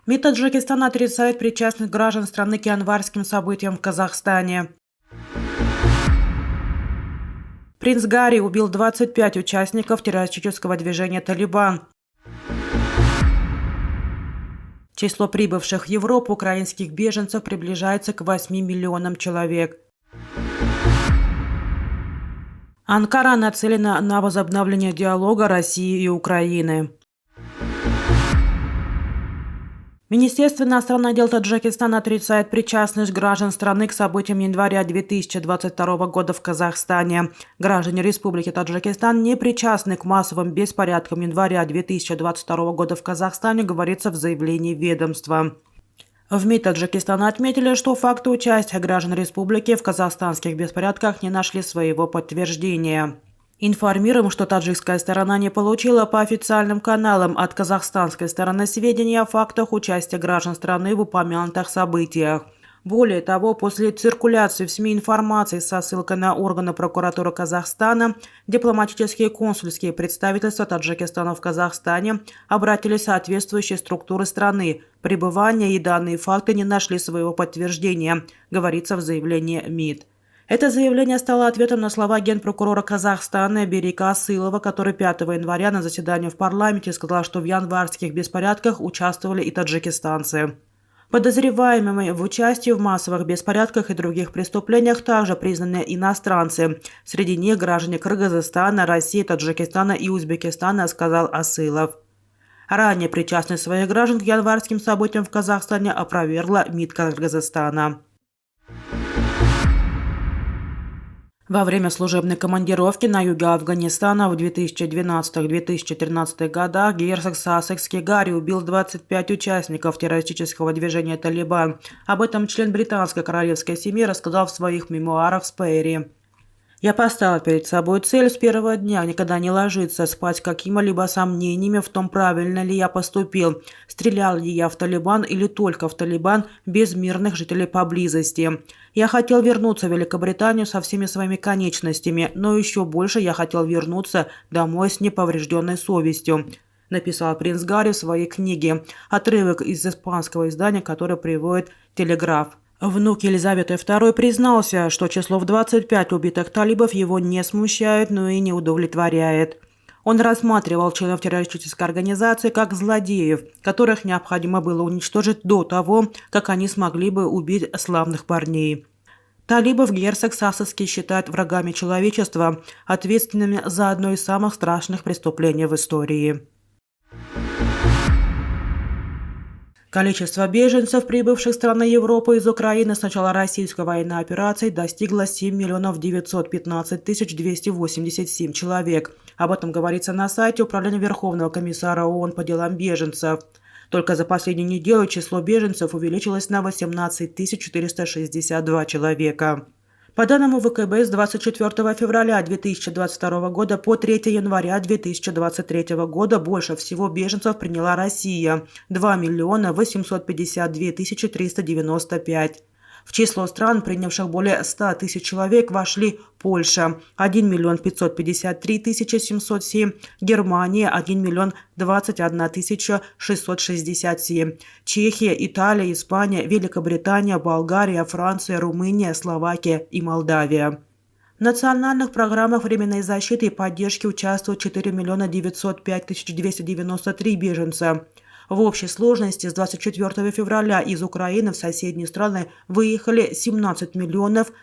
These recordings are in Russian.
МИД Таджикистана отрицает причастность граждан страны к январским событиям в Казахстане. Принц Гарри убил 25 участников террористического движения «Талибан». Число прибывших в Европу украинских беженцев приближается к 8 миллионам человек. Анкара нацелена на возобновление диалога России и Украины. Министерство иностранных дел Таджикистана отрицает причастность граждан страны к событиям января 2022 года в Казахстане. Граждане Республики Таджикистан не причастны к массовым беспорядкам января 2022 года в Казахстане, говорится в заявлении ведомства. В МИД Таджикистана отметили, что факты участия граждан республики в казахстанских беспорядках не нашли своего подтверждения. Информируем, что таджикская сторона не получила по официальным каналам от казахстанской стороны сведения о фактах участия граждан страны в упомянутых событиях. Более того, после циркуляции в СМИ информации со ссылкой на органы прокуратуры Казахстана, дипломатические и консульские представительства Таджикистана в Казахстане обратились в соответствующие структуры страны. Пребывание и данные факты не нашли своего подтверждения, говорится в заявлении МИД. Это заявление стало ответом на слова генпрокурора Казахстана Берика Асылова, который 5 января на заседании в парламенте сказал, что в январских беспорядках участвовали и таджикистанцы. Подозреваемыми в участии в массовых беспорядках и других преступлениях также признаны иностранцы. Среди них граждане Кыргызстана, России, Таджикистана и Узбекистана, сказал Асылов. Ранее причастность своих граждан к январским событиям в Казахстане опровергла МИД Кыргызстана. Во время служебной командировки на юге Афганистана в 2012-2013 годах герцог Сассекский Гарри убил 25 участников террористического движения «Талибан». Об этом член британской королевской семьи рассказал в своих мемуарах в Спейри. «Я поставил перед собой цель с первого дня никогда не ложиться спать с какими-либо сомнениями в том, правильно ли я поступил, стрелял ли я в Талибан или только в Талибан без мирных жителей поблизости. Я хотел вернуться в Великобританию со всеми своими конечностями, но еще больше я хотел вернуться домой с неповрежденной совестью», написал принц Гарри в своей книге. Отрывок из испанского издания, который приводит «Телеграф». Внук Елизаветы II признался, что число в 25 убитых талибов его не смущает, но и не удовлетворяет. Он рассматривал членов террористической организации как злодеев, которых необходимо было уничтожить до того, как они смогли бы убить славных парней. Талибов герцог Сассекский считает врагами человечества, ответственными за одно из самых страшных преступлений в истории. Количество беженцев, прибывших в страны Европы из Украины с начала российской военной операции, достигло 7 915 287 человек. Об этом говорится на сайте Управления Верховного комиссара ООН по делам беженцев. Только за последнюю неделю число беженцев увеличилось на 18 462 человека. По данным ВКБ, с 24 февраля 2022 года по 3 января 2023 года больше всего беженцев приняла Россия – 2 852 395. В число стран, принявших более 100 тысяч человек, вошли Польша – 1 553 707, Германия – 1 021 667, Чехия, Италия, Испания, Великобритания, Болгария, Франция, Румыния, Словакия и Молдавия. В национальных программах временной защиты и поддержки участвуют 4 905 293 беженца. В общей сложности с 24 февраля из Украины в соседние страны выехали 17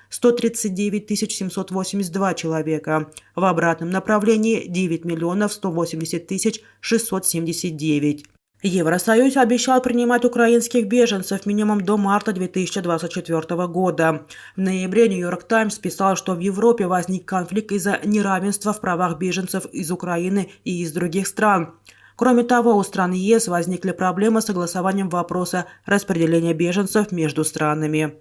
139 782 человека. В обратном направлении 9 180 679. Евросоюз обещал принимать украинских беженцев минимум до марта 2024 года. В ноябре «Нью-Йорк Таймс» писал, что в Европе возник конфликт из-за неравенства в правах беженцев из Украины и из других стран. Кроме того, у стран ЕС возникли проблемы с согласованием вопроса распределения беженцев между странами.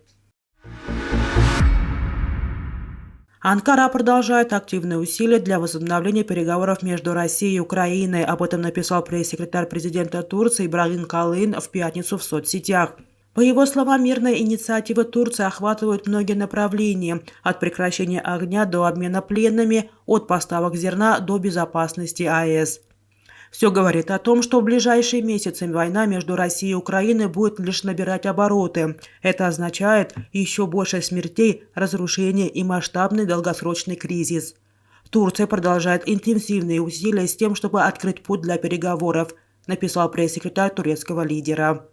Анкара продолжает активные усилия для возобновления переговоров между Россией и Украиной. Об этом написал пресс-секретарь президента Турции Ибрагим Калын в пятницу в соцсетях. По его словам, мирные инициативы Турции охватывают многие направления – от прекращения огня до обмена пленными, от поставок зерна до безопасности АЭС. Все говорит о том, что в ближайшие месяцы война между Россией и Украиной будет лишь набирать обороты. Это означает еще больше смертей, разрушений и масштабный долгосрочный кризис. Турция продолжает интенсивные усилия с тем, чтобы открыть путь для переговоров, написал пресс-секретарь турецкого лидера.